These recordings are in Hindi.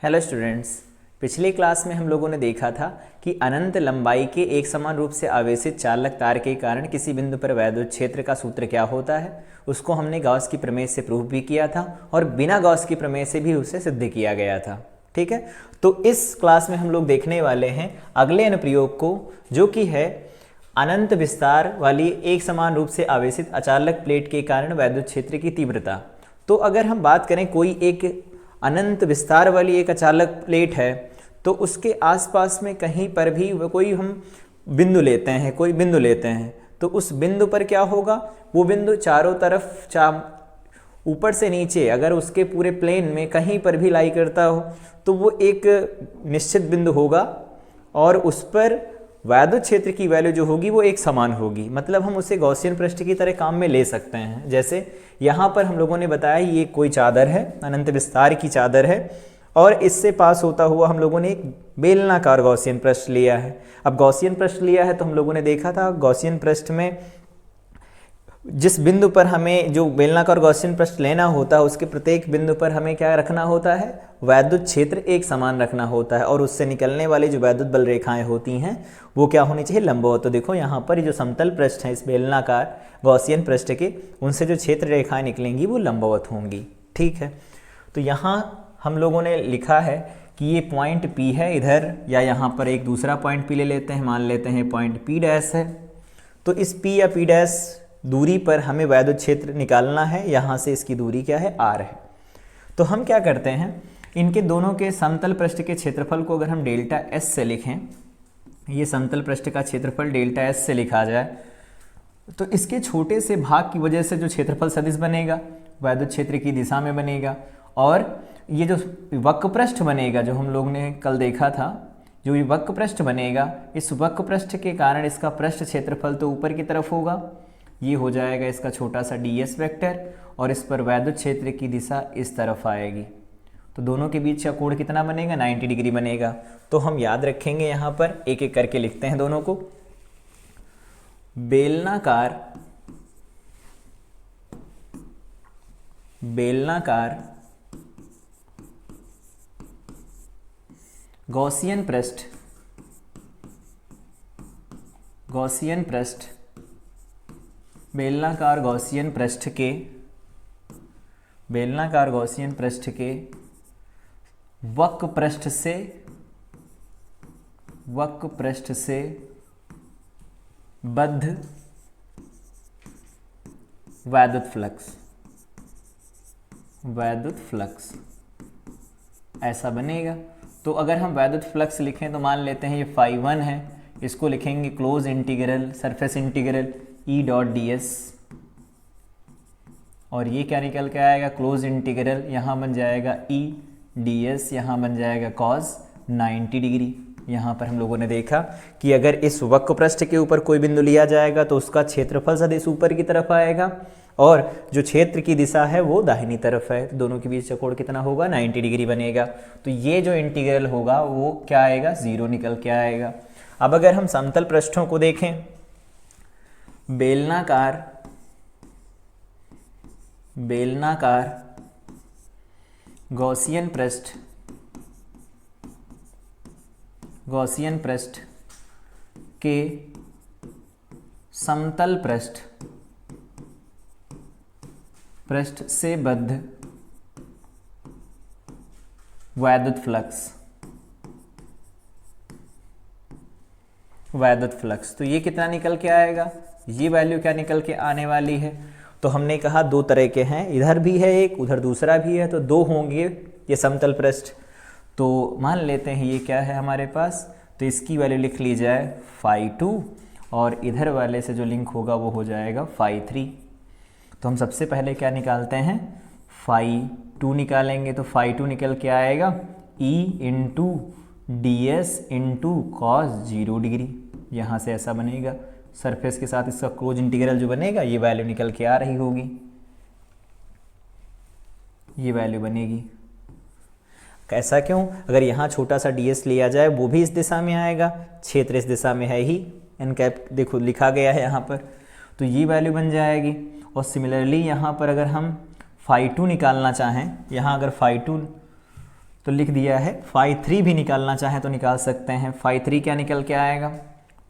हेलो स्टूडेंट्स, पिछली क्लास में हम लोगों ने देखा था कि अनंत लंबाई के एक समान रूप से आवेशित चालक तार के कारण किसी बिंदु पर वैद्युत क्षेत्र का सूत्र क्या होता है, उसको हमने गॉस की प्रमेय से प्रूव भी किया था और बिना गॉस की प्रमेय से भी उसे सिद्ध किया गया था। ठीक है, तो इस क्लास में हम लोग देखने वाले हैं अगले अनुप्रयोग को, जो कि है अनंत विस्तार वाली एक समान रूप से आवेशित अचालक प्लेट के कारण वैद्युत क्षेत्र की तीव्रता। तो अगर हम बात करें कोई एक अनंत विस्तार वाली एक अचालक प्लेट है, तो उसके आसपास में कहीं पर भी कोई हम बिंदु लेते हैं, कोई बिंदु लेते हैं, तो उस बिंदु पर क्या होगा, वो बिंदु चारों तरफ ऊपर से नीचे अगर उसके पूरे प्लेन में कहीं पर भी लाई करता हो तो वो एक निश्चित बिंदु होगा और उस पर वैद्युत क्षेत्र की वैल्यू जो होगी वो एक समान होगी। मतलब हम उसे गॉसियन पृष्ठ की तरह काम में ले सकते हैं। जैसे यहाँ पर हम लोगों ने बताया ये कोई चादर है, अनंत विस्तार की चादर है और इससे पास होता हुआ हम लोगों ने एक बेलनाकार गॉसियन पृष्ठ लिया है। अब गॉसियन पृष्ठ लिया है तो हम लोगों ने देखा था गॉसियन पृष्ठ में जिस बिंदु पर हमें जो बेलनाकार गॉसियन पृष्ठ लेना होता है उसके प्रत्येक बिंदु पर हमें क्या रखना होता है, वैद्युत क्षेत्र एक समान रखना होता है और उससे निकलने वाली जो वैद्युत बल रेखाएं होती हैं वो क्या होनी चाहिए, लंबवत। तो देखो यहाँ पर जो समतल पृष्ठ है इस बेलनाकार गॉसियन पृष्ठ के, उनसे जो क्षेत्र रेखाएं निकलेंगी वो लंबवत होंगी। ठीक है, तो यहाँ हम लोगों ने लिखा है कि ये पॉइंट P है इधर, या यहाँ पर एक दूसरा पॉइंट P ले लेते हैं, मान लेते हैं पॉइंट P' है। तो इस P या P' दूरी पर हमें वैद्युत क्षेत्र निकालना है। यहाँ से इसकी दूरी क्या है, R है। तो हम क्या करते हैं, इनके दोनों के समतल पृष्ठ के क्षेत्रफल को अगर हम डेल्टा S से लिखें, ये समतल पृष्ठ का क्षेत्रफल डेल्टा S से लिखा जाए, तो इसके छोटे से भाग की वजह से जो क्षेत्रफल सदिश बनेगा वैद्युत क्षेत्र की दिशा में बनेगा, और ये जो वक्र पृष्ठ बनेगा जो हम लोग ने कल देखा था, जो ये वक्र पृष्ठ बनेगा, इस वक्र पृष्ठ के कारण इसका पृष्ठ क्षेत्रफल तो ऊपर की तरफ होगा, ये हो जाएगा इसका छोटा सा ds वेक्टर, और इस पर वैद्युत क्षेत्र की दिशा इस तरफ आएगी। तो दोनों के बीच का कोण कितना बनेगा, 90 डिग्री बनेगा। तो हम याद रखेंगे, यहाँ पर एक एक करके लिखते हैं दोनों को। बेलनाकार गॉसियन पृष्ठ बेलनाकार गॉसियन पृष्ठ के वक्र पृष्ठ से बद्ध वैद्युत फ्लक्स ऐसा बनेगा। तो अगर हम वैद्युत फ्लक्स लिखें तो मान लेते हैं ये φ1 है, इसको लिखेंगे close integral surface integral E.ds, और ये क्या निकल के आएगा, क्लोज इंटीग्रल यहाँ बन जाएगा E.ds, यहाँ बन जाएगा cos 90 डिग्री। यहाँ पर हम लोगों ने देखा कि अगर इस वक्र पृष्ठ के ऊपर कोई बिंदु लिया जाएगा तो उसका क्षेत्रफल सदिश ऊपर की तरफ आएगा और जो क्षेत्र की दिशा है वो दाहिनी तरफ है। तो दोनों के बीच का कोण कितना होगा, 90 डिग्री बनेगा। तो ये जो इंटीग्रल होगा वो क्या आएगा, 0 निकल के आएगा। अब अगर हम समतल पृष्ठों को देखें, बेलनाकार गॉसियन पृष्ठ के समतल पृष्ठ से बद्ध वैद्युत फ्लक्स, तो ये कितना निकल के आएगा, ये वैल्यू क्या निकल के आने वाली है। तो हमने कहा दो तरह के हैं, इधर भी है एक, उधर दूसरा भी है, तो दो होंगे ये समतल पृष्ठ। तो मान लेते हैं ये क्या है हमारे पास, तो इसकी वैल्यू लिख ली जाए φ2 और इधर वाले से जो लिंक होगा वो हो जाएगा φ3। तो हम सबसे पहले क्या निकालते हैं, φ2 निकालेंगे। तो φ2 निकल के आएगा E/ds cos 0 डिग्री, यहाँ से ऐसा बनेगा। सरफेस के साथ इसका क्लोज इंटीग्रल जो बनेगा ये वैल्यू निकल के आ रही होगी, ये वैल्यू बनेगी। ऐसा क्यों, अगर यहाँ छोटा सा ds लिया जाए वो भी इस दिशा में आएगा, क्षेत्र इस दिशा में है ही, n कैप देखो लिखा गया है यहाँ पर, तो ये वैल्यू बन जाएगी। और सिमिलरली यहाँ पर अगर हम φ2 निकालना चाहें, यहाँ अगर φ2 तो लिख दिया है। φ3 भी निकालना चाहे तो निकाल सकते हैं। φ3 क्या निकल के आएगा,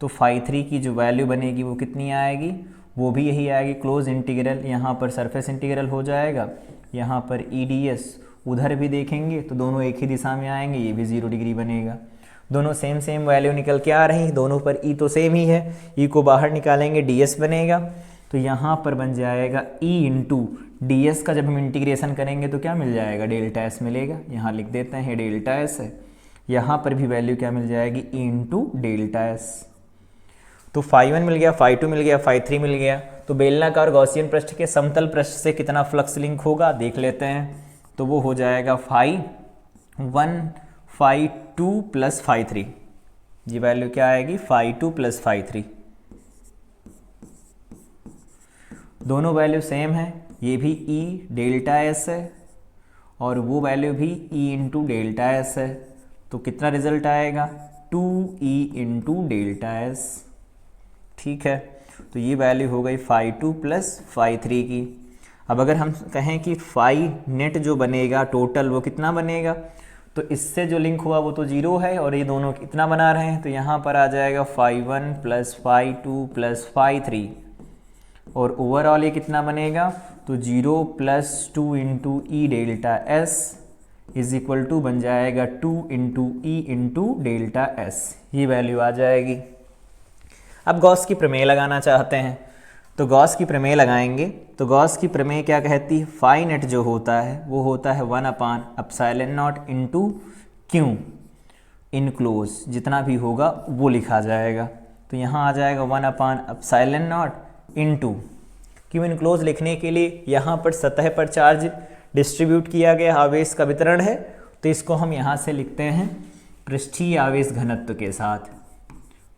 तो φ3 की जो वैल्यू बनेगी वो कितनी आएगी, वो भी यही आएगी, क्लोज इंटीग्रल, यहाँ पर सरफेस इंटीग्रल हो जाएगा, यहाँ पर EDS, उधर भी देखेंगे तो दोनों एक ही दिशा में आएंगे, ये भी 0 डिग्री बनेगा। दोनों सेम सेम वैल्यू निकल के आ रही हैं, दोनों पर E तो सेम ही है, E को बाहर निकालेंगे DS बनेगा, तो यहाँ पर बन जाएगा E इंटू DS का जब हम इंटीग्रेशन करेंगे तो क्या मिल जाएगा, डेल्टा S मिलेगा। यहाँ लिख देते हैं डेल्टा S है, यहाँ पर भी वैल्यू क्या मिल जाएगी, E इंटू डेल्टा S। तो φ1 मिल गया, φ2 मिल गया, φ3 मिल गया। तो बेलनाकार गॉसियन पृष्ठ के समतल पृष्ठ से कितना फ्लक्स लिंक होगा देख लेते हैं, तो वो हो जाएगा φ1 φ2 प्लस φ3, ये वैल्यू क्या आएगी, φ2 प्लस φ3। दोनों वैल्यू सेम है, ये भी E डेल्टा S है और वो वैल्यू भी E इंटू डेल्टा S है, तो कितना रिजल्ट आएगा, 2E इंटू डेल्टा S। ठीक है, तो ये वैल्यू हो गई φ2 प्लस φ3 की। अब अगर हम कहें कि फाई नेट जो बनेगा टोटल वो कितना बनेगा, तो इससे जो लिंक हुआ वो तो 0 है और ये दोनों कितना बना रहे हैं, तो यहाँ पर आ जाएगा φ1 प्लस φ2 प्लस φ3 और ओवरऑल ये कितना बनेगा, तो 0 plus 2 into E delta S is equal to बन जाएगा 2 into E into delta S, ये वैल्यू आ जाएगी। अब गॉस की प्रमेय लगाना चाहते हैं, तो गॉस की प्रमेय लगाएंगे। तो गॉस की प्रमेय क्या कहती है, फाई नेट जो होता है वो होता है 1/ε0 इंटू क्यू इनक्लोज, जितना भी होगा वो लिखा जाएगा। तो यहाँ आ जाएगा 1/ε0 इंटू क्यू इनक्लोज। लिखने के लिए यहाँ पर सतह पर चार्ज डिस्ट्रीब्यूट किया गया आवेश का वितरण है, तो इसको हम यहाँ से लिखते हैं पृष्ठीय आवेश घनत्व के साथ,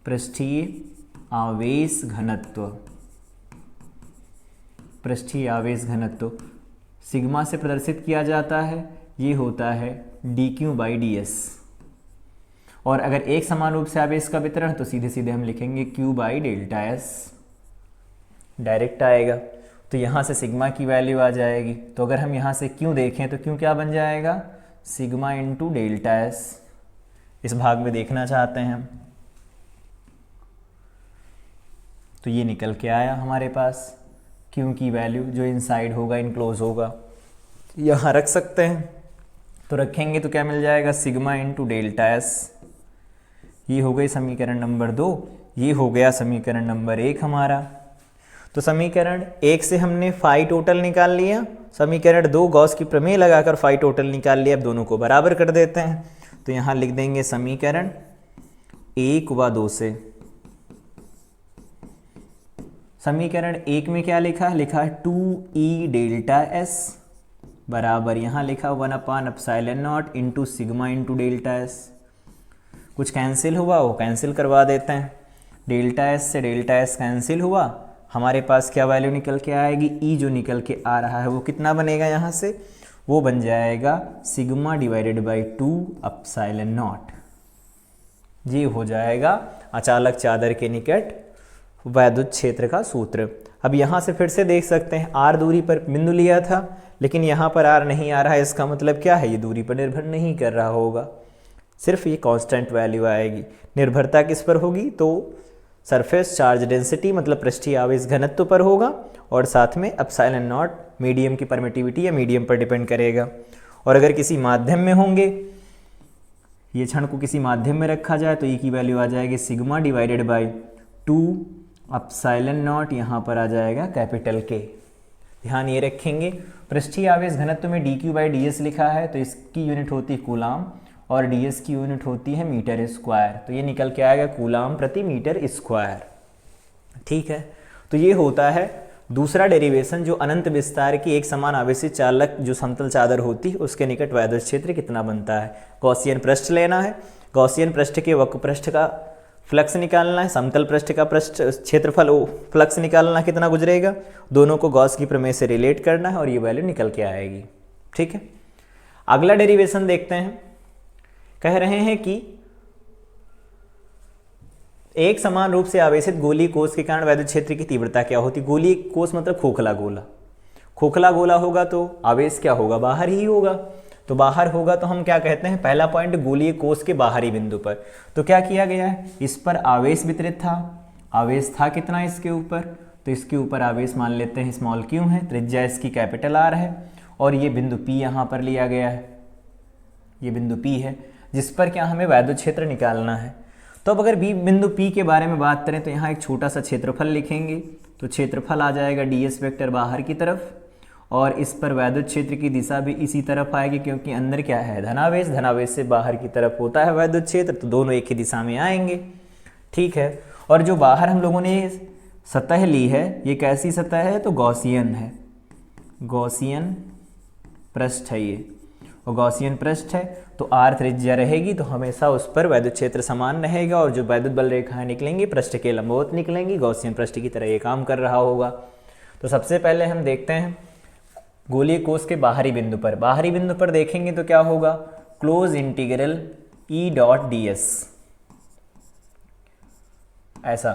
पृष्ठीय आवेश घनत्व, पृष्ठीय आवेश घनत्व सिग्मा से प्रदर्शित किया जाता है, ये होता है dq/ds। और अगर एक समान रूप से आवेश का वितरण तो सीधे सीधे हम लिखेंगे q/ΔS, डायरेक्ट आएगा। तो यहाँ से सिग्मा की वैल्यू आ जाएगी, तो अगर हम यहाँ से q देखें तो q क्या बन जाएगा, सिग्मा इंटू डेल्टा एस। इस भाग में देखना चाहते हैं हम, तो ये निकल के आया हमारे पास क्यू की वैल्यू, जो इनसाइड होगा इनक्लोज होगा, यहाँ रख सकते हैं। तो रखेंगे तो क्या मिल जाएगा, सिग्मा इंटू डेल्टा एस। ये हो गई समीकरण नंबर 2, ये हो गया समीकरण नंबर 1 हमारा। तो समीकरण 1 से हमने फाई टोटल निकाल लिया, समीकरण 2 गॉस की प्रमेय लगाकर फाई टोटल निकाल लिया। अब दोनों को बराबर कर देते हैं, तो यहाँ लिख देंगे समीकरण 1 व 2 से। समीकरण 1 में क्या लिखा है, लिखा है 2E डेल्टा एस बराबर, यहाँ लिखा 1/ε0 into sigma into delta S. कुछ कैंसिल हुआ वो कैंसिल करवा देते हैं, डेल्टा एस से डेल्टा एस कैंसिल हुआ, हमारे पास क्या वैल्यू निकल के आएगी, ई जो निकल के आ रहा है वो कितना बनेगा, यहाँ से वो बन जाएगा सिग्मा डिवाइडेड बाई 2ε0। ये हो जाएगा अचालक चादर के निकट वैद्युत क्षेत्र का सूत्र। अब यहाँ से फिर से देख सकते हैं, आर दूरी पर बिंदु लिया था लेकिन यहाँ पर आर नहीं आ रहा है, इसका मतलब क्या है, ये दूरी पर निर्भर नहीं कर रहा होगा, सिर्फ ये कांस्टेंट वैल्यू आएगी। निर्भरता किस पर होगी, तो सरफेस चार्ज डेंसिटी मतलब पृष्ठीय आवेश घनत्व पर होगा, और साथ में ε0 मीडियम की परमिटिविटी या मीडियम पर डिपेंड करेगा। और अगर किसी माध्यम में होंगे, ये क्षण को किसी माध्यम में रखा जाए तो ई की वैल्यू आ जाएगी सिग्मा डिवाइडेड बाई 2ε0, यहाँ पर आ जाएगा कैपिटल के। ध्यान ये रखेंगे, पृष्ठीय आवेश घनत्व में dq/ds लिखा है, तो इसकी यूनिट होती है कूलाम और ds की यूनिट होती है मीटर स्क्वायर, तो ये निकल के आएगा कूलाम प्रति मीटर स्क्वायर। ठीक है, तो ये होता है दूसरा डेरिवेशन, जो अनंत विस्तार की एक समान आवेशित चालक जो समतल चादर होती है उसके निकट वैद्युत क्षेत्र कितना बनता है। गॉसियन पृष्ठ लेना है, गॉसियन पृष्ठ के वक्र पृष्ठ का फ्लक्स निकालना है, समतल पृष्ठ का पृष्ठ क्षेत्रफल फ्लक्स निकालना कितना गुजरेगा, दोनों को गॉस की प्रमेय से रिलेट करना है और ये वैल्यू निकल के आएगी। ठीक है, अगला डेरिवेशन देखते हैं। कह रहे हैं कि एक समान रूप से आवेशित गोलीय कोष के कारण वैद्युत क्षेत्र की तीव्रता क्या होती। गोलीय कोष मतलब खोखला गोला, खोखला गोला होगा तो आवेश क्या होगा, बाहर ही होगा। तो बाहर होगा तो हम क्या कहते हैं, पहला पॉइंट गोलीय कोष के बाहरी बिंदु पर। तो क्या किया गया है, इस पर आवेश वितरित था, आवेश था कितना इसके ऊपर, तो इसके ऊपर आवेश मान लेते हैं स्मॉल क्यू है, त्रिज्या इसकी कैपिटल आर है, और ये बिंदु P यहाँ पर लिया गया है, ये बिंदु P है जिस पर क्या हमें वैद्युत क्षेत्र निकालना है। तो अब अगर बिंदु P के बारे में बात करें तो यहाँ एक छोटा सा क्षेत्रफल लिखेंगे, तो क्षेत्रफल आ जाएगा ds वेक्टर बाहर की तरफ, और इस पर वैद्युत क्षेत्र की दिशा भी इसी तरफ आएगी क्योंकि अंदर क्या है, धनावेश, धनावेश से बाहर की तरफ होता है वैद्युत क्षेत्र, तो दोनों एक ही दिशा में आएंगे। ठीक है, और जो बाहर हम लोगों ने सतह ली है, ये कैसी सतह है, तो गॉसियन है, गॉसियन पृष्ठ है ये, और गॉसियन पृष्ठ है तो आर त्रिज्या रहेगी, तो हमेशा उस पर वैद्युत क्षेत्र समान रहेगा, और जो वैद्युत बल रेखाएं निकलेंगी पृष्ठ के लंबवत निकलेंगी, गॉसियन पृष्ठ की तरह ये काम कर रहा होगा। तो सबसे पहले हम देखते हैं गोलीय कोष के बाहरी बिंदु पर, बाहरी बिंदु पर देखेंगे तो क्या होगा, close integral E dot D S, ऐसा।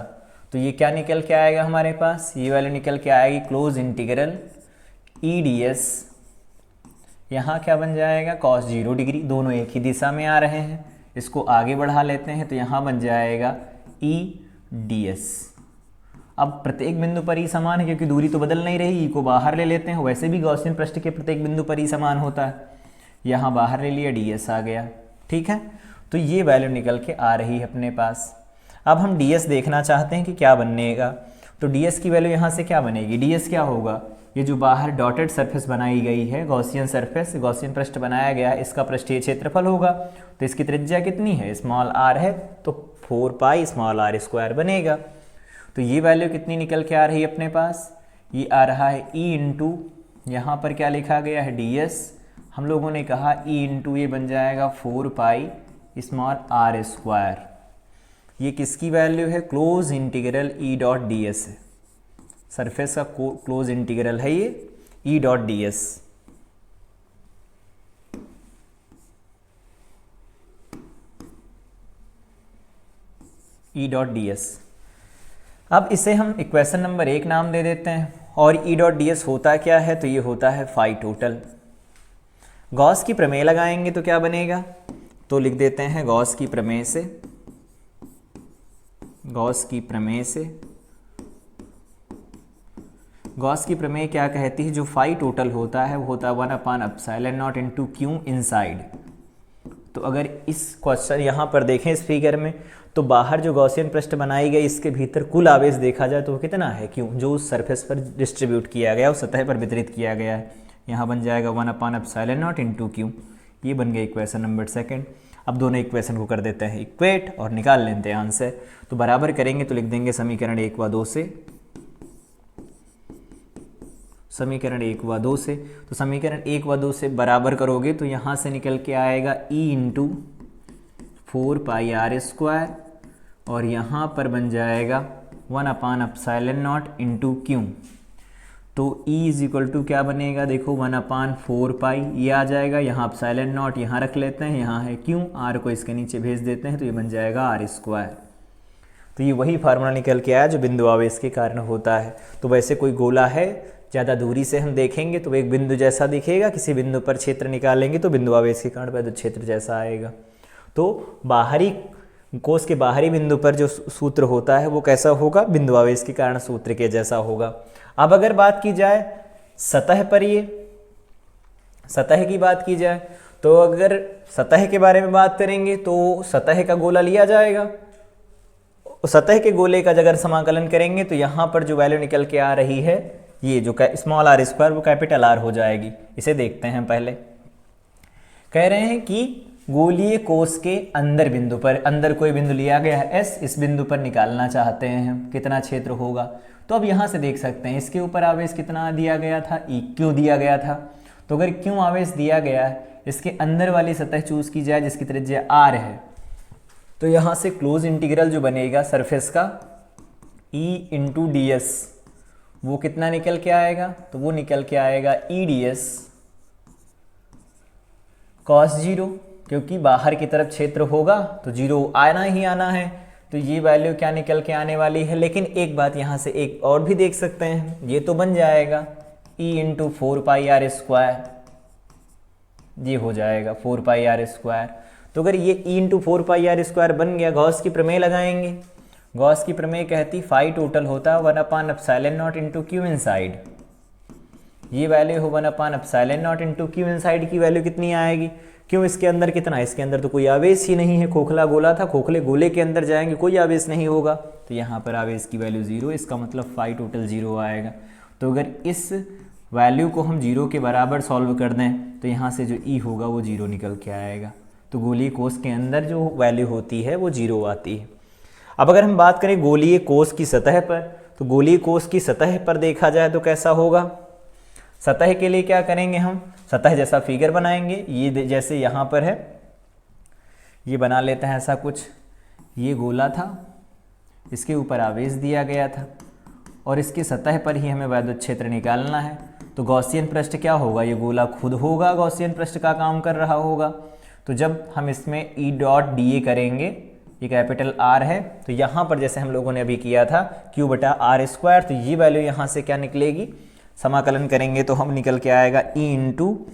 तो ये क्या निकल के आएगा हमारे पास, ये वैल्यू निकल के आएगी close integral E D S, यहाँ क्या बन जाएगा, cos 0 डिग्री, दोनों एक ही दिशा में आ रहे हैं, इसको आगे बढ़ा लेते हैं तो यहाँ बन जाएगा ई डी एस। अब प्रत्येक बिंदु पर ई समान है क्योंकि दूरी तो बदल नहीं रही, ई को बाहर ले लेते हैं, वैसे भी गॉसियन पृष्ठ के प्रत्येक बिंदु पर ई समान होता है, यहाँ बाहर ले लिया, डी एस आ गया। ठीक है, तो ये वैल्यू निकल के आ रही है अपने पास। अब हम डी एस देखना चाहते हैं कि क्या बनेगा, तो डी एस की वैल्यू यहाँ से क्या बनेगी, डी एस क्या होगा, ये जो बाहर डॉटेड सरफेस बनाई गई है, गॉसियन सरफेस, गॉसियन पृष्ठ बनाया गया है, इसका पृष्ठीय क्षेत्रफल होगा, तो इसकी त्रिज्या कितनी है, स्मॉल आर है, तो 4 पाई स्मॉल आर स्क्वायर बनेगा। तो ये वैल्यू कितनी निकल के आ रही है अपने पास, ये आ रहा है ई इंटू, यहाँ पर क्या लिखा गया है, डी एस, हम लोगों ने कहा ई इंटू ये बन जाएगा 4 पाई स्मॉल आर स्क्वायर। ये किसकी वैल्यू है, close integral E dot D S है, सरफेस का क्लोज इंटीग्रल है ये E dot D S. E dot D S, अब इसे हम इक्वेशन नंबर 1 नाम दे देते हैं, और ई डॉट डी एस होता क्या है, तो ये होता है फाई टोटल। गॉस की प्रमेय लगाएंगे तो क्या बनेगा, तो लिख देते हैं गॉस की प्रमेय से, गॉस की प्रमेय से, गॉस की प्रमेय क्या कहती है, जो फाई टोटल होता है वो होता है 1/ε0 इंटू क्यू इनसाइड। तो अगर इस क्वेश्चन यहाँ पर देखें इस फिगर में, तो बाहर जो गॉसियन पृष्ठ बनाई गई इसके भीतर कुल आवेश देखा जाए तो वो कितना है, क्यू, जो उस सरफेस पर डिस्ट्रीब्यूट किया गया, उस सतह पर वितरित किया गया है, यहाँ बन जाएगा 1/ε0 इंटू क्यू। ये बन गया इक्वेशन नंबर 2। अब दोनों इक्वेशन को कर देते हैं इक्वेट और निकाल लेते हैं आंसर। तो बराबर करेंगे तो लिख देंगे समीकरण 1 व 2 से, समीकरण 1 व 2 से, तो समीकरण 1 व 2 से बराबर करोगे तो यहाँ से निकल के आएगा E into 4 pi r square, और यहाँ पर बन जाएगा 1/ε0 इंटू क्यू। तो E इज इक्वल टू क्या बनेगा, देखो 1/4 पाई, ये आ जाएगा, यहाँ ε0 यहाँ रख लेते हैं, यहाँ है क्यू, आर को इसके नीचे भेज देते हैं, तो ये बन जाएगा आर स्क्वायर। तो ये वही फार्मूला निकल के आया जो बिंदु आवेश के कारण होता है। तो वैसे कोई गोला है, ज़्यादा दूरी से हम देखेंगे तो एक बिंदु जैसा दिखेगा, किसी बिंदु पर क्षेत्र निकालेंगे तो बिंदु आवेश के कारण वैद्युत क्षेत्र जैसा आएगा। तो बाहरी कोष के बाहरी बिंदु पर जो सूत्र होता है वो कैसा होगा, बिंदु आवेश के कारण सूत्र के जैसा होगा। अब अगर बात की जाए सतह पर, ये सतह की बात की जाए, तो अगर सतह के बारे में बात करेंगे तो सतह का गोला लिया जाएगा, सतह के गोले का अगर समाकलन करेंगे तो यहाँ पर जो वैल्यू निकल के आ रही है, ये जो स्मॉल आर स्क्वायर वो कैपिटल आर हो जाएगी। इसे देखते हैं पहले। कह रहे हैं कि गोलीय कोष के अंदर बिंदु पर, अंदर कोई बिंदु लिया गया है एस, इस बिंदु पर निकालना चाहते हैं हम कितना क्षेत्र होगा। तो अब यहाँ से देख सकते हैं इसके ऊपर आवेश कितना दिया गया था, क्यों दिया गया था। तो अगर क्यों आवेश दिया गया है, इसके अंदर वाली सतह चूज की जाए जिसकी त्रिज्या आर है, तो यहाँ से क्लोज इंटीग्रल जो बनेगा सरफेस का ई इंटू डी एस, वो कितना निकल के आएगा, तो वो निकल के आएगा ई डी एस cos 0, क्योंकि बाहर की तरफ क्षेत्र होगा तो 0 आना ही आना है, तो ये वैल्यू क्या निकल के आने वाली है। लेकिन एक बात यहाँ से एक और भी देख सकते हैं, ये तो बन जाएगा E into 4 pi r square, ये हो जाएगा 4πr²। तो अगर ये e इंटू 4πr² बन गया, गॉस की प्रमेय लगाएंगे। गॉस की प्रमेय कहती फाई टोटल होता है 1/ε0 इंटू क्यू इनसाइड। ये वैल्यू हो 1/ε0 इंटू क्यू इनसाइड की वैल्यू कितनी आएगी? क्यों इसके अंदर कितना है? इसके अंदर तो कोई आवेश ही नहीं है, खोखला गोला था, खोखले गोले के अंदर जाएंगे कोई आवेश नहीं होगा, तो यहाँ पर आवेश की वैल्यू 0, इसका मतलब फाई टोटल 0 आएगा। तो अगर इस वैल्यू को हम 0 के बराबर सॉल्व कर दें तो यहाँ से जो ई होगा वो 0 निकल के आएगा। तो गोलीय कोष के अंदर जो वैल्यू होती है वो 0 आती है। अब अगर हम बात करें गोलीय कोष की सतह पर, तो गोलीय कोष की सतह पर देखा जाए तो कैसा होगा? सतह के लिए क्या करेंगे हम? सतह जैसा फिगर बनाएंगे। ये जैसे यहाँ पर है, ये बना लेते हैं ऐसा कुछ। ये गोला था, इसके ऊपर आवेश दिया गया था और इसकी सतह पर ही हमें वैद्युत क्षेत्र निकालना है। तो गॉसियन पृष्ठ क्या होगा? ये गोला खुद होगा, गॉसियन पृष्ठ का काम कर रहा होगा। तो जब हम इसमें ई डॉट डी ए करेंगे, ये कैपिटल आर है, तो यहाँ पर जैसे हम लोगों ने अभी किया था Q/r², तो ये वैल्यू यहाँ से क्या निकलेगी? समाकलन करेंगे तो हम निकल के आएगा e इंटू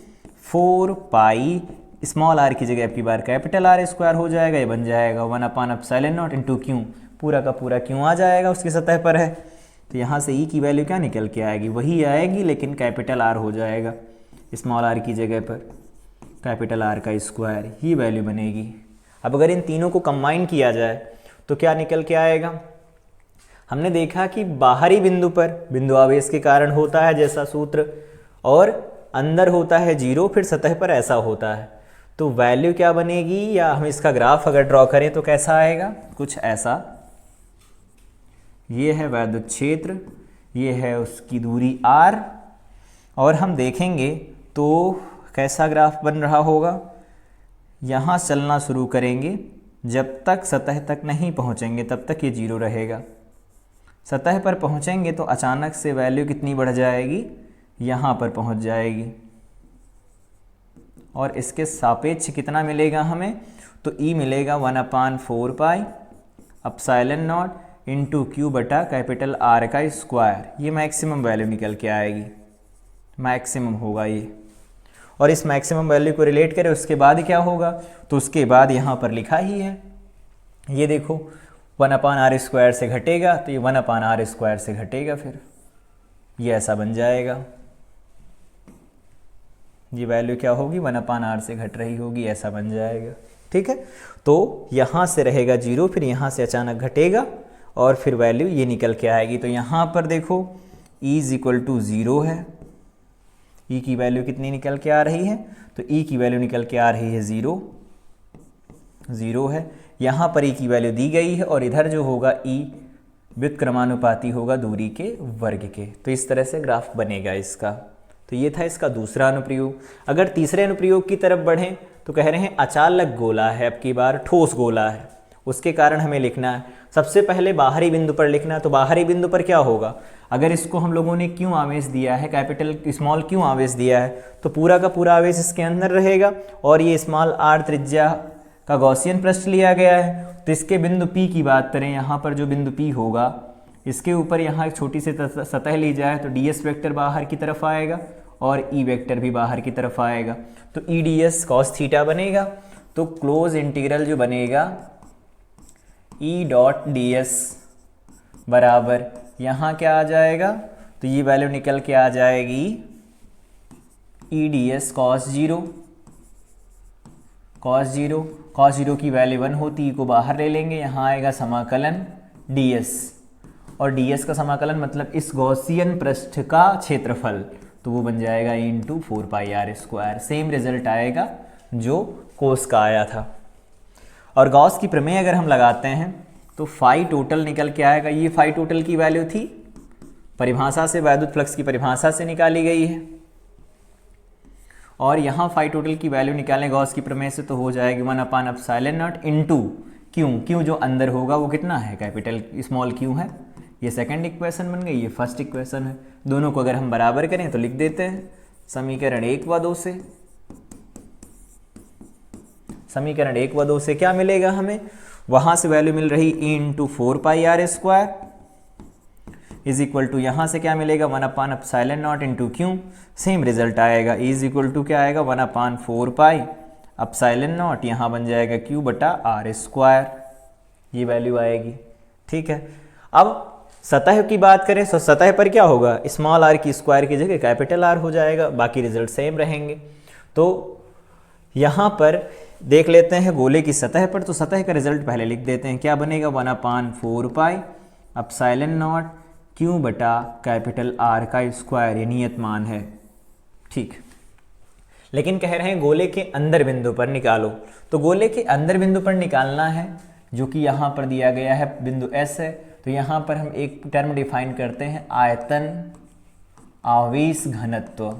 4π, स्मॉल आर की जगह आपकी बार कैपिटल R² हो जाएगा। ये बन जाएगा 1/ε0 इंटू क्यू, पूरा का पूरा क्यों आ जाएगा, उसकी सतह पर है। तो यहाँ से ई की वैल्यू क्या निकल के आएगी? वही आएगी लेकिन कैपिटल आर हो जाएगा, स्मॉल आर की जगह पर कैपिटल आर का स्क्वायर, ही वैल्यू बनेगी। अब अगर इन तीनों को कंबाइन किया जाए तो क्या निकल के आएगा? हमने देखा कि बाहरी बिंदु पर बिंदु आवेश के कारण होता है जैसा सूत्र, और अंदर होता है 0, फिर सतह पर ऐसा होता है। तो वैल्यू क्या बनेगी, या हम इसका ग्राफ अगर ड्रॉ करें तो कैसा आएगा? कुछ ऐसा। ये है वैद्युत क्षेत्र, ये है उसकी दूरी r, और हम देखेंगे तो कैसा ग्राफ बन रहा होगा? यहाँ चलना शुरू करेंगे, जब तक सतह तक नहीं पहुँचेंगे तब तक ये 0 रहेगा। सतह पर पहुँचेंगे तो अचानक से वैल्यू कितनी बढ़ जाएगी? यहाँ पर पहुँच जाएगी, और इसके सापेक्ष कितना मिलेगा हमें? तो E मिलेगा 1/4πε0 इंटू Q/R²। ये मैक्सिमम वैल्यू निकल के आएगी, मैक्सिमम होगा ये। और इस मैक्सिमम वैल्यू को रिलेट करें उसके बाद क्या होगा? तो उसके बाद यहाँ पर लिखा ही है, ये देखो 1/r² से घटेगा, तो ये 1/r² से घटेगा, फिर ये ऐसा बन जाएगा। ये वैल्यू क्या होगी? 1/r से घट रही होगी, ऐसा बन जाएगा। ठीक है, तो यहाँ से रहेगा 0, फिर यहाँ से अचानक घटेगा और फिर वैल्यू ये निकल के आएगी। तो यहाँ पर देखो E = 0 है, E की वैल्यू कितनी निकल के आ रही है? तो E की वैल्यू निकल के आ रही है 0 है। यहाँ पर E की वैल्यू दी गई है, और इधर जो होगा E व्युत्क्रमानुपाती होगा दूरी के वर्ग के। तो इस तरह से ग्राफ बनेगा इसका। तो ये था इसका दूसरा अनुप्रयोग। अगर तीसरे अनुप्रयोग की तरफ बढ़ें तो कह रहे हैं अचालक गोला है, अब की बार ठोस गोला है, उसके कारण हमें लिखना है। सबसे पहले बाहरी बिंदु पर लिखना है। तो बाहरी बिंदु पर क्या होगा? अगर इसको हम लोगों ने क्यों आवेश दिया है, कैपिटल स्मॉल क्यों आवेश दिया है, तो पूरा का पूरा आवेश इसके अंदर रहेगा, और ये स्मॉल r त्रिज्या का गॉसियन पृष्ठ लिया गया है। तो इसके बिंदु P की बात करें, यहाँ पर जो बिंदु P होगा, इसके ऊपर यहाँ एक छोटी सी सतह ली जाए तो ds वेक्टर बाहर की तरफ आएगा और E वेक्टर भी बाहर की तरफ आएगा। तो E ds cos थीटा बनेगा। तो क्लोज इंटीग्रल जो बनेगा E.ds बराबर यहाँ क्या आ जाएगा? तो ये वैल्यू निकल के आ जाएगी E ds cos 0 की वैल्यू 1 होती, E को बाहर ले लेंगे, यहाँ आएगा समाकलन ds, और ds का समाकलन मतलब इस गॉसियन पृष्ठ का क्षेत्रफल, तो वो बन जाएगा E into 4πr²। Same result आएगा जो कोस का आया था। और गॉस की प्रमेय अगर हम लगाते हैं तो फाई टोटल निकल के आएगा। ये फाई टोटल की वैल्यू थी परिभाषा से, वैद्युत फ्लक्स की परिभाषा से निकाली गई है, और यहाँ फाई टोटल की वैल्यू निकालें गॉस की प्रमेय से तो हो जाएगी 1/ε0 इंटू क्यू जो अंदर होगा वो कितना है? कैपिटल स्मॉल क्यू है। ये सेकंड इक्वेशन बन गई, ये फर्स्ट इक्वेशन है। दोनों को अगर हम बराबर करें तो लिख देते हैं समीकरण 1 व 2 से। समीकरण 1 व 2 से क्या मिलेगा हमें? वहाँ से वैल्यू मिल रही E into 4πr², is equal to यहाँ से क्या मिलेगा 1/ε0 इंटू क्यू, सेम रिजल्ट आएगा। इज इक्वल टू क्या आएगा 1/4πε0, यहाँ बन जाएगा Q/r², ये वैल्यू आएगी। ठीक है, अब सतह की बात करें तो सतह पर क्या होगा, स्मॉल आर की स्क्वायर की जगह कैपिटल आर हो जाएगा, बाकी रिजल्ट सेम रहेंगे। तो यहाँ पर देख लेते हैं गोले की सतह पर, तो सतह का रिजल्ट पहले लिख देते हैं, क्या बनेगा 1/4πε0 Q/R², ये नियत मान है। ठीक, लेकिन कह रहे हैं गोले के अंदर बिंदु पर निकालो, तो गोले के अंदर बिंदु पर निकालना है, जो कि यहाँ पर दिया गया है बिंदु S है। तो यहाँ पर हम एक टर्म डिफाइन करते हैं, आयतन आवेश घनत्व।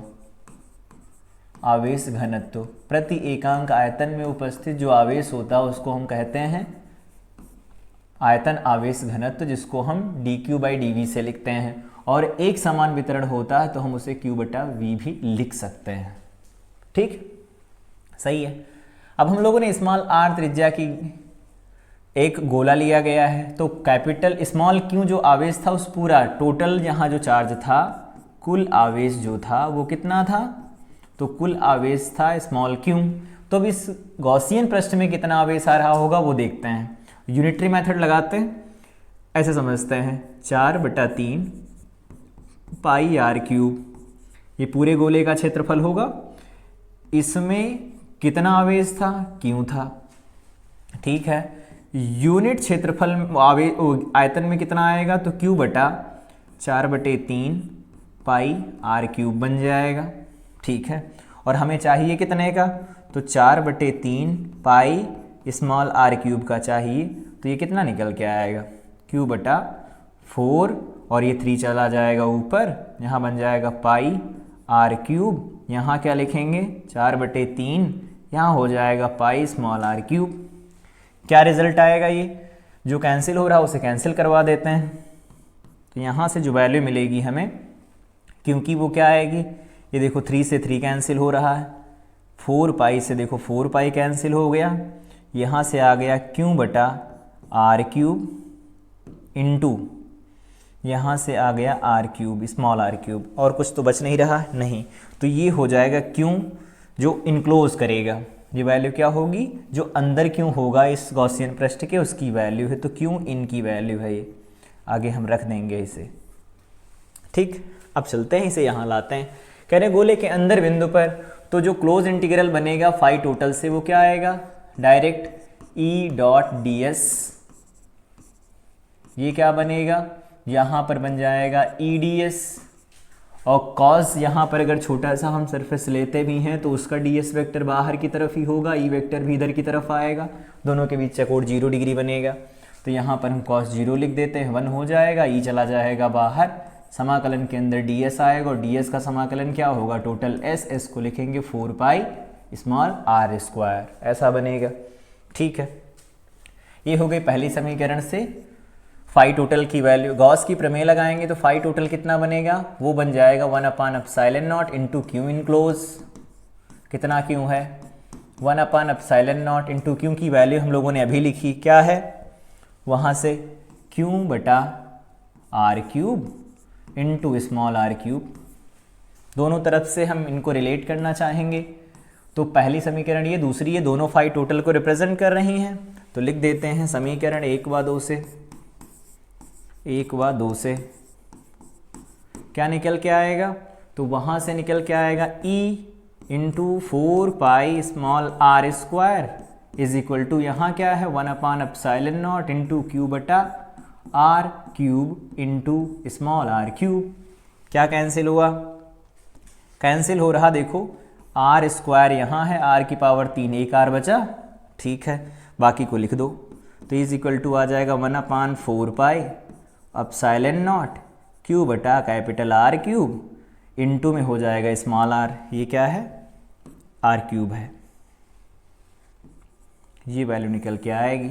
आवेश घनत्व प्रति एकांक आयतन में उपस्थित जो आवेश होता है उसको हम कहते हैं आयतन आवेश घनत्व, जिसको हम dQ/dV से लिखते हैं, और एक समान वितरण होता है तो हम उसे Q/V भी लिख सकते हैं। ठीक, सही है। अब हम लोगों ने स्मॉल r त्रिज्या की एक गोला लिया गया है, तो कैपिटल स्मॉल q जो आवेश था उस पूरा टोटल यहाँ जो चार्ज था, कुल आवेश जो था वो कितना था, तो कुल आवेश था स्मॉल q। तो अब इस गॉसियन पृष्ठ में कितना आवेश आ रहा होगा वो देखते हैं। यूनिटरी मेथड लगाते हैं, ऐसे समझते हैं 4/3 πr³, ये पूरे गोले का क्षेत्रफल होगा, इसमें कितना आवेश था, q था। ठीक है, यूनिट क्षेत्रफल आयतन में कितना आएगा, तो Q/4/3 πr³ बन जाएगा। ठीक है, और हमें चाहिए कितने का, तो 4/3 पाई स्मॉल r³ का चाहिए, तो ये कितना निकल के आएगा Q/4, और ये 3 चला जाएगा ऊपर, यहाँ बन जाएगा πr³, यहाँ क्या लिखेंगे 4/3, यहाँ हो जाएगा पाई स्मॉल r³। क्या रिजल्ट आएगा, ये जो कैंसिल हो रहा है उसे कैंसिल करवा देते हैं, तो यहाँ से जो वैल्यू मिलेगी हमें, क्योंकि वो क्या आएगी, ये देखो 3 से 3 कैंसिल हो रहा है, 4π से देखो 4π कैंसिल हो गया, यहाँ से आ गया Q/r³ इंटू यहाँ से आ गया r³ स्मॉल r³, और कुछ तो बच नहीं रहा, नहीं, तो ये हो जाएगा Q जो इनक्लोज करेगा, ये वैल्यू क्या होगी, जो अंदर क्यों होगा इस गॉसियन पृष्ठ के उसकी वैल्यू है, तो क्यों इनकी वैल्यू है, ये आगे हम रख देंगे इसे। ठीक, अब चलते हैं इसे यहाँ लाते हैं। कह रहे गोले के अंदर बिंदु पर तो जो क्लोज इंटीग्रल बनेगा फाई टोटल से वो क्या आएगा, डायरेक्ट E.ds, ये क्या बनेगा, यहाँ पर बन जाएगा EDS, और कॉस यहाँ पर अगर छोटा सा हम सरफेस लेते भी हैं तो उसका ds वेक्टर बाहर की तरफ ही होगा, E वेक्टर भी इधर की तरफ आएगा, दोनों के बीच चकोर 0 डिग्री बनेगा, तो यहाँ पर हम cos 0 लिख देते हैं, 1 हो जाएगा, E चला जाएगा बाहर, समाकलन के अंदर ds आएगा, और ds का समाकलन क्या होगा, टोटल s को लिखेंगे 4π स्मॉल r², ऐसा बनेगा। ठीक है, ये हो गई पहली समीकरण से फाई टोटल की वैल्यू। गॉस की प्रमेय लगाएंगे तो फाई टोटल कितना बनेगा, वो बन जाएगा 1/ε0 इंटू क्यू इनक्लोज, कितना क्यों है 1/ε0 इंटू क्यू की वैल्यू हम लोगों ने अभी लिखी, क्या है, वहाँ से Q/r³ इंटू स्मॉल r³, दोनों तरफ से हम इनको रिलेट करना चाहेंगे, तो पहली समीकरण ये, दूसरी ये, दोनों फाई टोटल को रिप्रेजेंट कर रही हैं, तो लिख देते हैं समीकरण 1 व 2 से क्या निकल के आएगा, तो वहाँ से निकल के आएगा E into 4π small r² is equal to यहाँ क्या है 1/ε0 into Q/r³ into small r³। क्या कैंसिल हुआ, कैंसिल हो रहा, देखो r² यहाँ है, r की पावर 3, एक r बचा। ठीक है, बाकी को लिख दो, तो इज इक्वल टू आ जाएगा 1/4π ε0 Q/R³ इंटू में हो जाएगा स्मॉल r, ये क्या है r³ है, ये वैल्यू निकल के आएगी।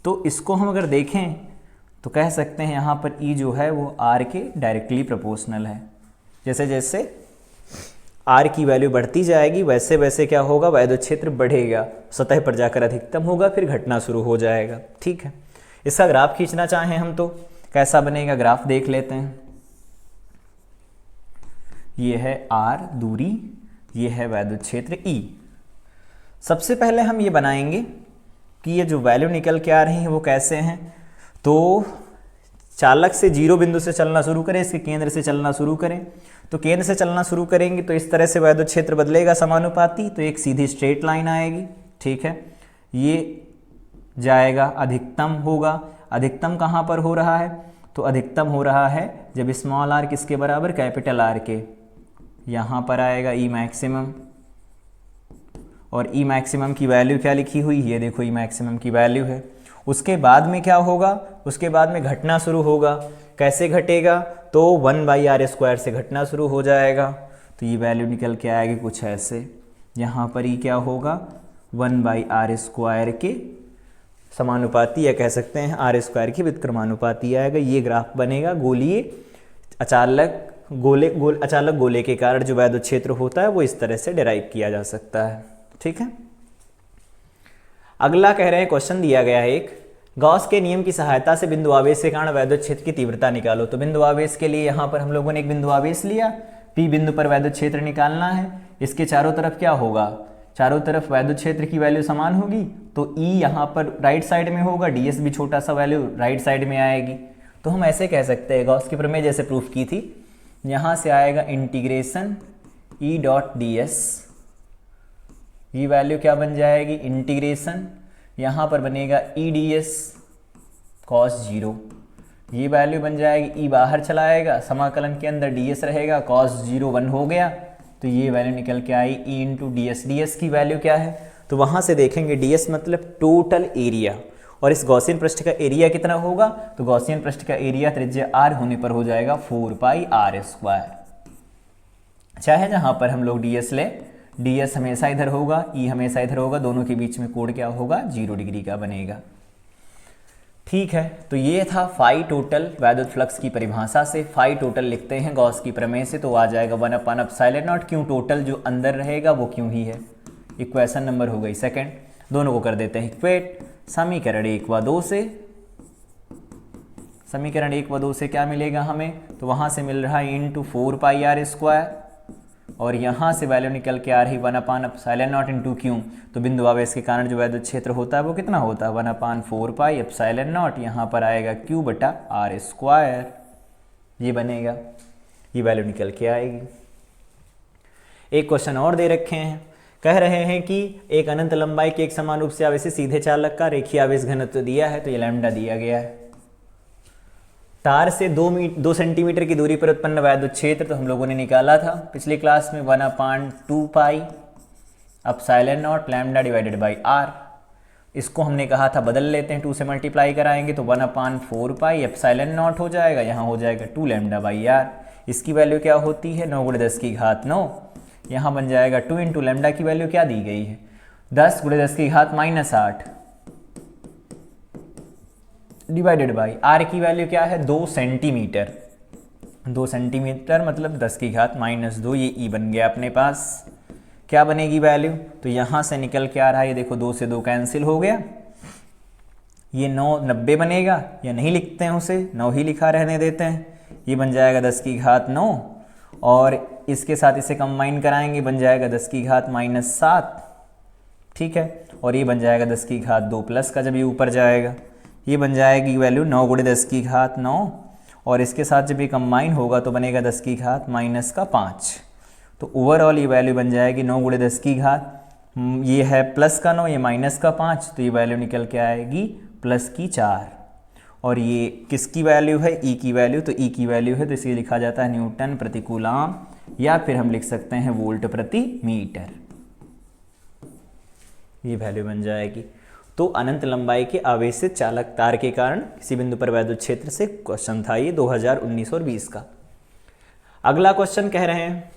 तो इसको हम अगर देखें तो कह सकते हैं यहाँ पर E जो है वो r के डायरेक्टली प्रोपोर्शनल है, जैसे जैसे r की वैल्यू बढ़ती जाएगी वैसे वैसे क्या होगा, वैद्युत क्षेत्र बढ़ेगा, सतह पर जाकर अधिकतम होगा, फिर घटना शुरू हो जाएगा। ठीक है, इसका ग्राफ खींचना चाहें हम तो कैसा बनेगा ग्राफ देख लेते हैं। ये है r दूरी, ये है वैद्युत क्षेत्र E। सबसे पहले हम ये बनाएंगे कि ये जो वैल्यू निकल के आ रही हैं वो कैसे हैं। तो चालक से जीरो बिंदु से चलना शुरू करें, इसके केंद्र से चलना शुरू करें। तो केंद्र से चलना शुरू करेंगे तो इस तरह से वैद्युत क्षेत्र बदलेगा समानुपाती, तो एक सीधी स्ट्रेट लाइन आएगी, ठीक है। ये जाएगा अधिकतम होगा, अधिकतम कहाँ पर हो रहा है, तो अधिकतम हो रहा है जब स्मॉल r किसके बराबर, कैपिटल R के। यहाँ पर आएगा E मैक्सिमम, और E मैक्सिमम की वैल्यू क्या लिखी हुई, ये देखो E मैक्सिमम की वैल्यू है। उसके बाद में क्या होगा, उसके बाद में घटना शुरू होगा। कैसे घटेगा, तो 1/r² से घटना शुरू हो जाएगा। तो ये वैल्यू निकल के आएगी कुछ ऐसे। यहाँ पर ही क्या होगा, 1/r² के समानुपाती, या कह सकते हैं r² के व्युत्क्रमानुपाती आएगा। ये ग्राफ बनेगा गोलीय अचालक गोले के कारण जो वैद्युत क्षेत्र होता है वो इस तरह से डिराइव किया जा सकता है, ठीक है। अगला कह रहे हैं, क्वेश्चन दिया गया है एक, गॉस के नियम की सहायता से बिंदु आवेश के कारण वैद्युत क्षेत्र की तीव्रता निकालो। तो बिंदु आवेश के लिए यहाँ पर हम लोगों ने एक बिंदु आवेश लिया, P बिंदु पर वैद्युत क्षेत्र निकालना है। इसके चारों तरफ क्या होगा, चारों तरफ वैद्युत क्षेत्र की वैल्यू समान होगी, तो E यहाँ पर राइट साइड में होगा, ds भी छोटा सा वैल्यू राइट साइड में आएगी। तो हम ऐसे कह सकते हैं, गॉस की प्रमेय जैसे प्रूफ की थी, यहाँ से आएगा इंटीग्रेशन E.ds, ये वैल्यू क्या बन जाएगी, इंटीग्रेशन, यहाँ पर बनेगा EdS cos 0, ये वैल्यू बन जाएगी। E बाहर चला आएगा, समाकलन के अंदर ds रहेगा, cos 0 1 हो गया, तो ये वैल्यू निकल के आई E इंटू ds। ds की वैल्यू क्या है, तो वहाँ से देखेंगे ds मतलब टोटल एरिया, और इस गॉसियन पृष्ठ का एरिया कितना होगा, तो गॉसियन पृष्ठ का एरिया त्रिज्या r होने पर हो जाएगा 4πr²। चाहे जहाँ पर हम लोग ds ले, ds हमेशा इधर होगा, E हमेशा इधर होगा, दोनों के बीच में कोण क्या होगा, 0 डिग्री का बनेगा, ठीक है। तो ये था फाई टोटल वैद्युत फ्लक्स की परिभाषा से। फाई टोटल लिखते हैं गॉस की प्रमेय से, तो आ जाएगा 1/ε0। क्यों टोटल, जो अंदर रहेगा वो क्यों ही है। इक्वेशन नंबर हो गई सेकंड, दोनों को कर देते हैं इक्वेट। समीकरण 1 व 2 से, समीकरण 1 व 2 से क्या मिलेगा हमें, तो वहाँ से मिल रहा है इंटू 4πr², और यहाँ से वैल्यू निकल के आ रही 1/ε0 इंटू क्यों, तो बिंदु आवेश के कारण जो वैद्युत क्षेत्र होता है वो कितना होता है, 1/4πε0, यहाँ पर आएगा Q/r², ये बनेगा, ये वैल्यू निकल के आएगी। एक क्वेश्चन और दे रखे हैं, कह रहे हैं कि एक अनंत लंबाई के एक समान रूप से आवेशित सीधे चालक का रेखीय आवेश घनत्व दिया है, तो ये लैम्डा दिया गया है। तार से 2 सेंटीमीटर की दूरी पर उत्पन्न वैद्युत क्षेत्र तो हम लोगों ने निकाला था पिछली क्लास में, 1/2πε0 लैम्डा डिवाइडेड बाई r। इसको हमने कहा था बदल लेते हैं, 2 से मल्टीप्लाई कराएंगे तो 1/4πε0 हो जाएगा, यहाँ हो जाएगा 2 लैम्डा बाई r। इसकी वैल्यू क्या होती है, 9 × 10⁻9, यहाँ बन जाएगा 2 इंटू लैम्डा की वैल्यू क्या दी गई है, 10 × 10⁻−8 डिवाइडेड बाई r की वैल्यू क्या है, 2 सेंटीमीटर। 2 सेंटीमीटर मतलब 10⁻−2, ये E बन गया अपने पास। क्या बनेगी वैल्यू, तो यहाँ से निकल के आ रहा है, ये देखो 2 से 2 कैंसिल हो गया, ये 9 90 बनेगा, या नहीं लिखते हैं उसे, 9 ही लिखा रहने देते हैं। ये बन जाएगा 10⁻9, और इसके साथ इसे कंबाइन कराएंगे, बन जाएगा 10⁻−7, ठीक है। और ये बन जाएगा 10⁻2 प्लस का, जब ये ऊपर जाएगा ये बन जाएगी वैल्यू 9 × 10⁻9, और इसके साथ जब ये कंबाइन होगा तो बनेगा 10⁻5। तो ओवरऑल ये वैल्यू बन जाएगी 9 × 10⁻, ये है प्लस का 9, ये माइनस का 5, तो ये वैल्यू निकल के आएगी +4। और ये किसकी वैल्यू है, E की वैल्यू, तो E की वैल्यू है तो इसे लिखा जाता है न्यूटन प्रति कूलाम, या फिर हम लिख सकते हैं वोल्ट प्रति मीटर, ये वैल्यू बन जाएगी। तो अनंत लंबाई के आवेशित चालक तार के कारण किसी बिंदु पर वैद्युत क्षेत्र से क्वेश्चन था ये 2019 और 20 का। अगला क्वेश्चन कह रहे हैं,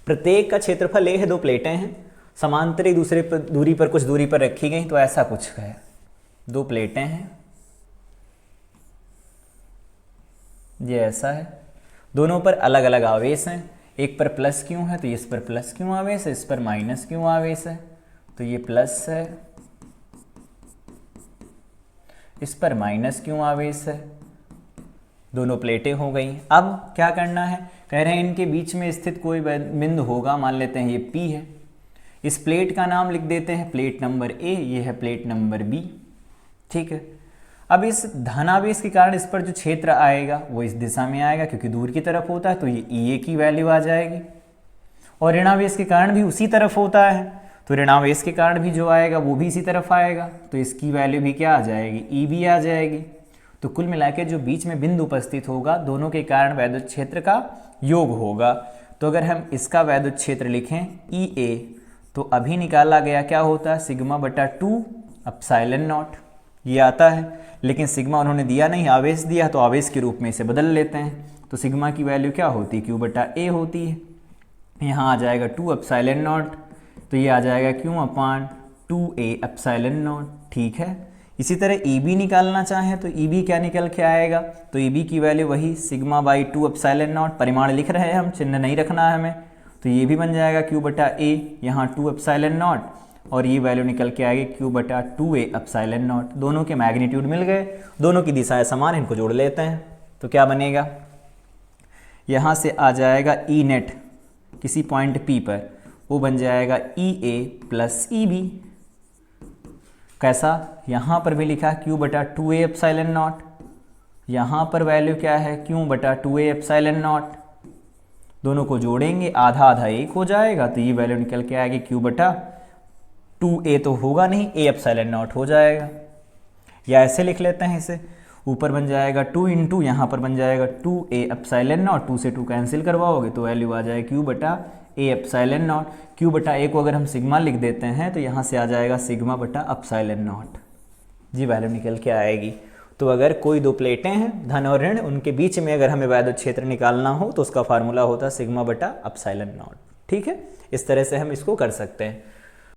प्रत्येक का क्षेत्रफल A है, 2 प्लेटें हैं, समांतर एक दूसरे पर दूरी पर कुछ दूरी पर रखी गई, तो ऐसा कुछ है, 2 प्लेटें हैं, ये ऐसा है, दोनों पर अलग अलग आवेश हैं, एक पर प्लस क्यों है तो इस पर प्लस क्यों आवेश है, इस पर माइनस क्यों आवेश है, तो ये प्लस है, इस पर माइनस क्यों आवेश है, दोनों प्लेटें हो गई। अब क्या करना है, कह रहे हैं इनके बीच में स्थित कोई बिंदु होगा, मान लेते हैं ये P है। इस प्लेट का नाम लिख देते हैं प्लेट नंबर A, ये है प्लेट नंबर B। ठीक है, अब इस धनावेश के कारण इस पर जो क्षेत्र आएगा वो इस दिशा में आएगा, क्योंकि दूर की तरफ होता है तो ये EA की वैल्यू आ जाएगी। और ऋणावेश के कारण भी उसी तरफ होता है, तो ऋणावेश के कारण भी जो आएगा वो भी इसी तरफ आएगा, तो इसकी वैल्यू भी क्या आ जाएगी, EB आ जाएगी। तो कुल मिला के जो बीच में बिंदु उपस्थित होगा दोनों के कारण वैद्युत क्षेत्र का योग होगा। तो अगर हम इसका वैद्युत क्षेत्र लिखें EA, तो अभी निकाला गया क्या होता है, सिग्मा बटा 2 एप्सिलॉन नॉट, ये आता है। लेकिन सिग्मा उन्होंने दिया नहीं, आवेश दिया, तो आवेश के रूप में इसे बदल लेते हैं। तो सिग्मा की वैल्यू क्या होती है, Q बटा A होती है। यहाँ आ जाएगा 2 एप्सिलॉन नॉट, तो ये आ जाएगा Q upon 2A epsilon not. ठीक है, इसी तरह EB निकालना चाहें तो EB क्या निकल के आएगा, तो EB की वैल्यू वही सिग्मा बाई 2 एप्सिलॉन नॉट, परिमाण लिख रहे हैं हम, चिन्ह नहीं रखना है हमें, तो ये भी बन जाएगा Q बटा A, यहाँ 2 एप्सिलॉन नॉट, और ये वैल्यू निकल के आएगी Q बटा 2A एप्सिलॉन नॉट। दोनों के मैग्नीट्यूड मिल गए, दोनों की दिशाएं समान, इनको जोड़ लेते हैं तो क्या बनेगा, यहाँ से आ जाएगा E नेट किसी पॉइंट P पर, वो बन जाएगा EA प्लस EB। कैसा, यहाँ पर भी लिखा Q बटा 2A एप्सिलॉन नॉट, यहाँ पर वैल्यू क्या है Q बटा 2A एप्सिलॉन नॉट। दोनों को जोड़ेंगे, आधा आधा एक हो जाएगा, तो ये वैल्यू निकल के आएगी Q बटा 2A तो होगा नहीं, A एप्सिलॉन नॉट हो जाएगा। या ऐसे लिख लेते हैं इसे, ऊपर बन जाएगा 2 इंटू, यहाँ पर बन जाएगा 2A एप्सिलॉन नॉट, 2 से 2 कैंसिल करवाओगे तो वैल्यू आ जाएगी Q बटा A एप्सिलॉन नॉट। Q बटा A को अगर हम सिग्मा लिख देते हैं तो यहाँ से आ जाएगा सिग्मा बटा एप्सिलॉन नॉट, जी वैल्यू निकल के आएगी। तो अगर कोई दो प्लेटें हैं धन और ऋण, उनके बीच में अगर हमें वैद्युत क्षेत्र निकालना हो तो उसका फार्मूला होता है सिग्मा बटा एप्सिलॉन नॉट। ठीक है, इस तरह से हम इसको कर सकते हैं।